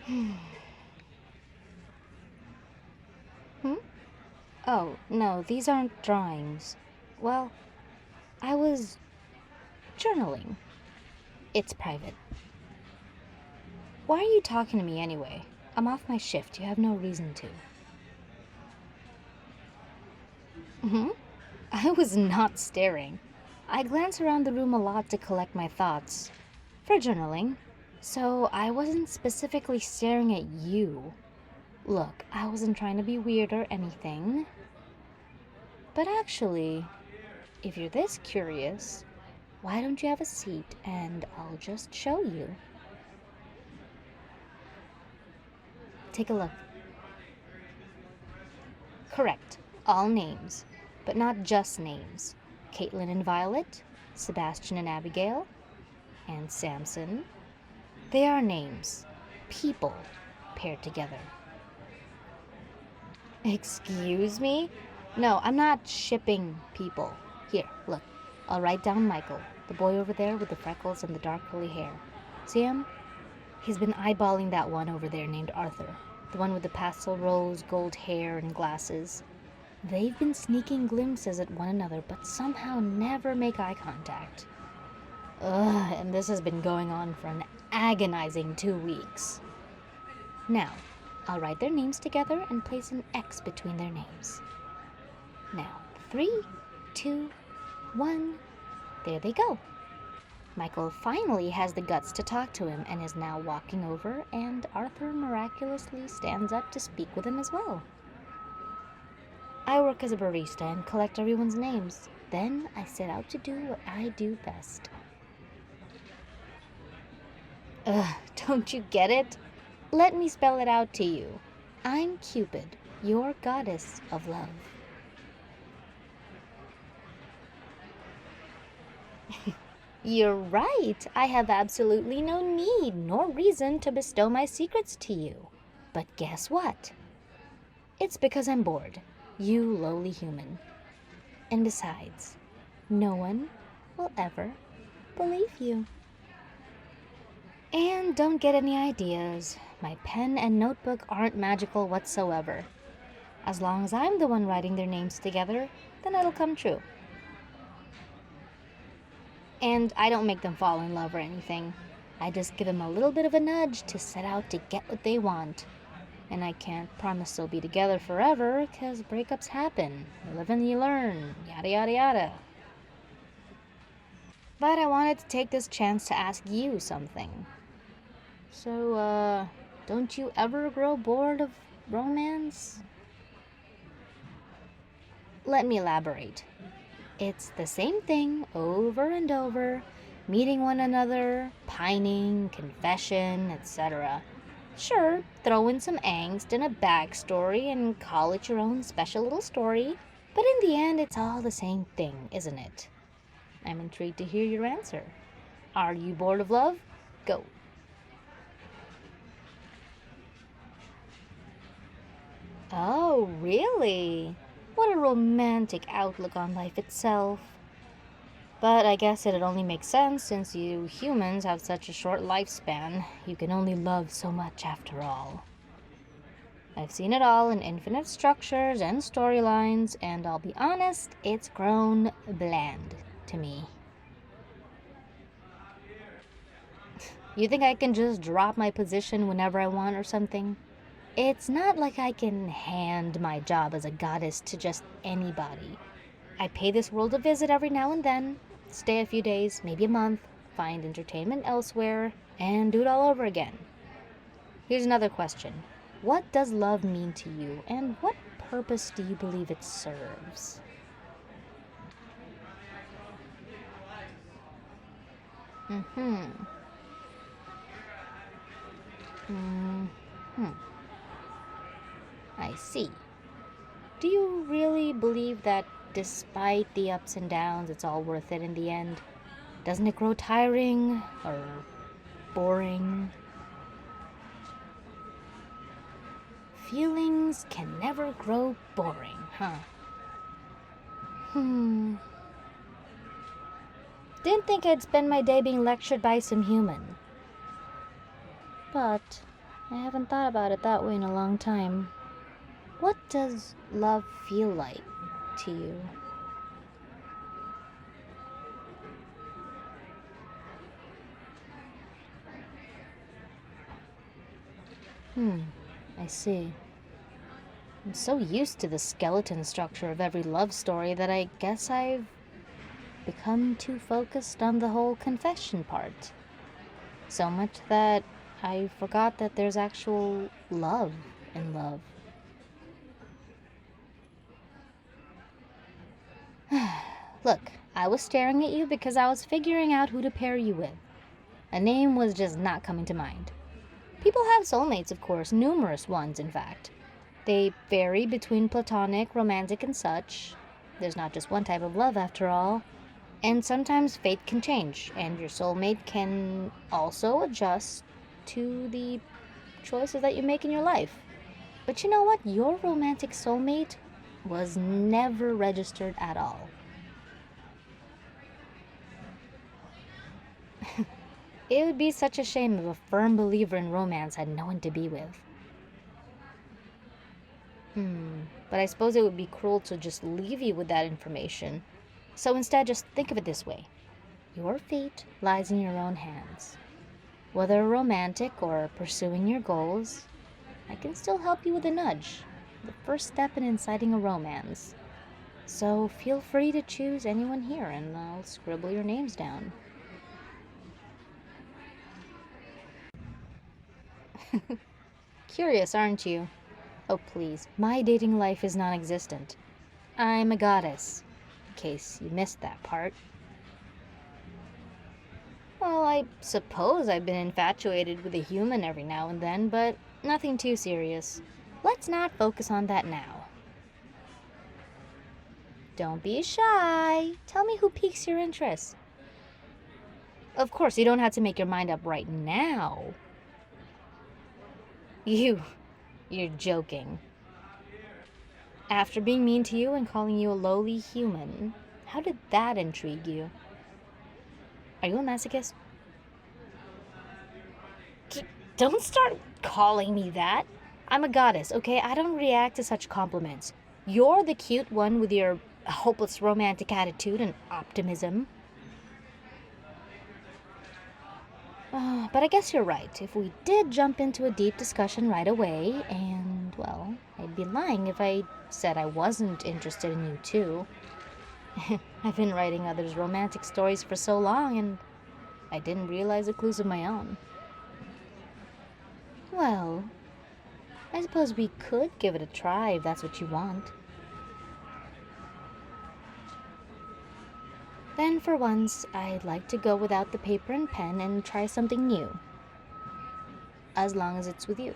Hmm? Oh, no, these aren't drawings. Well, I was journaling. It's private. Why are you talking to me anyway? I'm off my shift. You have no reason to. Hmm? I was not staring. I glance around the room a lot to collect my thoughts for journaling, so I wasn't specifically staring at you. Look, I wasn't trying to be weird or anything. But actually, if you're this curious, why don't you have a seat and I'll just show you? Take a look. Correct, all names, but not just names. Caitlin and Violet, Sebastian and Abigail, and Samson. They are names, people paired together. Excuse me? No, I'm not shipping people. Here, look. I'll write down Michael, the boy over there with the freckles and the dark curly hair. See him? He's been eyeballing that one over there named Arthur, the one with the pastel rose gold hair and glasses. They've been sneaking glimpses at one another, but somehow never make eye contact. Ugh, and this has been going on for an agonizing 2 weeks. Now, I'll write their names together and place an X between their names. Now, 3, 2, 1, there they go. Michael finally has the guts to talk to him and is now walking over, and Arthur miraculously stands up to speak with him as well. I work as a barista and collect everyone's names. Then I set out to do what I do best. Ugh, don't you get it? Let me spell it out to you. I'm Cupid, your goddess of love. You're right. I have absolutely no need nor reason to bestow my secrets to you. But guess what? It's because I'm bored, you lowly human. And besides, no one will ever believe you. And don't get any ideas. My pen and notebook aren't magical whatsoever. As long as I'm the one writing their names together, then it'll come true. And I don't make them fall in love or anything. I just give them a little bit of a nudge to set out to get what they want. And I can't promise they'll be together forever, because breakups happen. You live and you learn, yada yada yada. But I wanted to take this chance to ask you something. So, don't you ever grow bored of romance? Let me elaborate. It's the same thing over and over, meeting one another, pining, confession, etc. Sure, throw in some angst and a backstory and call it your own special little story, but in the end, it's all the same thing, isn't it? I'm intrigued to hear your answer. Are you bored of love? Go. Oh, really? What a romantic outlook on life itself. But I guess it'd only make sense since you humans have such a short lifespan. You can only love so much after all. I've seen it all in infinite structures and storylines, and I'll be honest, it's grown bland to me. You think I can just drop my position whenever I want or something? It's not like I can hand my job as a goddess to just anybody. I pay this world a visit every now and then, stay a few days, maybe a month, find entertainment elsewhere, and do it all over again. Here's another question. What does love mean to you, and what purpose do you believe it serves? I see. Do you really believe that despite the ups and downs, it's all worth it in the end? Doesn't it grow tiring or boring? Feelings can never grow boring, huh? Didn't think I'd spend my day being lectured by some human. But I haven't thought about it that way in a long time. What does love feel like to you? I see. I'm so used to the skeleton structure of every love story that I guess I've become too focused on the whole confession part. So much that I forgot that there's actual love in love. Look, I was staring at you because I was figuring out who to pair you with. A name was just not coming to mind. People have soulmates, of course, numerous ones, in fact. They vary between platonic, romantic, and such. There's not just one type of love, after all. And sometimes fate can change, and your soulmate can also adjust to the choices that you make in your life. But you know what? Your romantic soulmate was never registered at all. It would be such a shame if a firm believer in romance had no one to be with. But I suppose it would be cruel to just leave you with that information. So instead, just think of it this way. Your fate lies in your own hands. Whether romantic or pursuing your goals, I can still help you with a nudge, the first step in inciting a romance. So feel free to choose anyone here and I'll scribble your names down. Curious, aren't you? Oh, please, my dating life is non-existent. I'm a goddess, in case you missed that part. Well, I suppose I've been infatuated with a human every now and then, but nothing too serious. Let's not focus on that now. Don't be shy. Tell me who piques your interest. Of course, you don't have to make your mind up right now. You're joking. After being mean to you and calling you a lowly human, how did that intrigue you? Are you a masochist? Don't start calling me that. I'm a goddess, okay? I don't react to such compliments. You're the cute one with your hopeless romantic attitude and optimism. But I guess you're right. If we did jump into a deep discussion right away, and, well, I'd be lying if I said I wasn't interested in you too. I've been writing others' romantic stories for so long, and I didn't realize the clues of my own. Well, I suppose we could give it a try if that's what you want. Then, for once, I'd like to go without the paper and pen and try something new. As long as it's with you.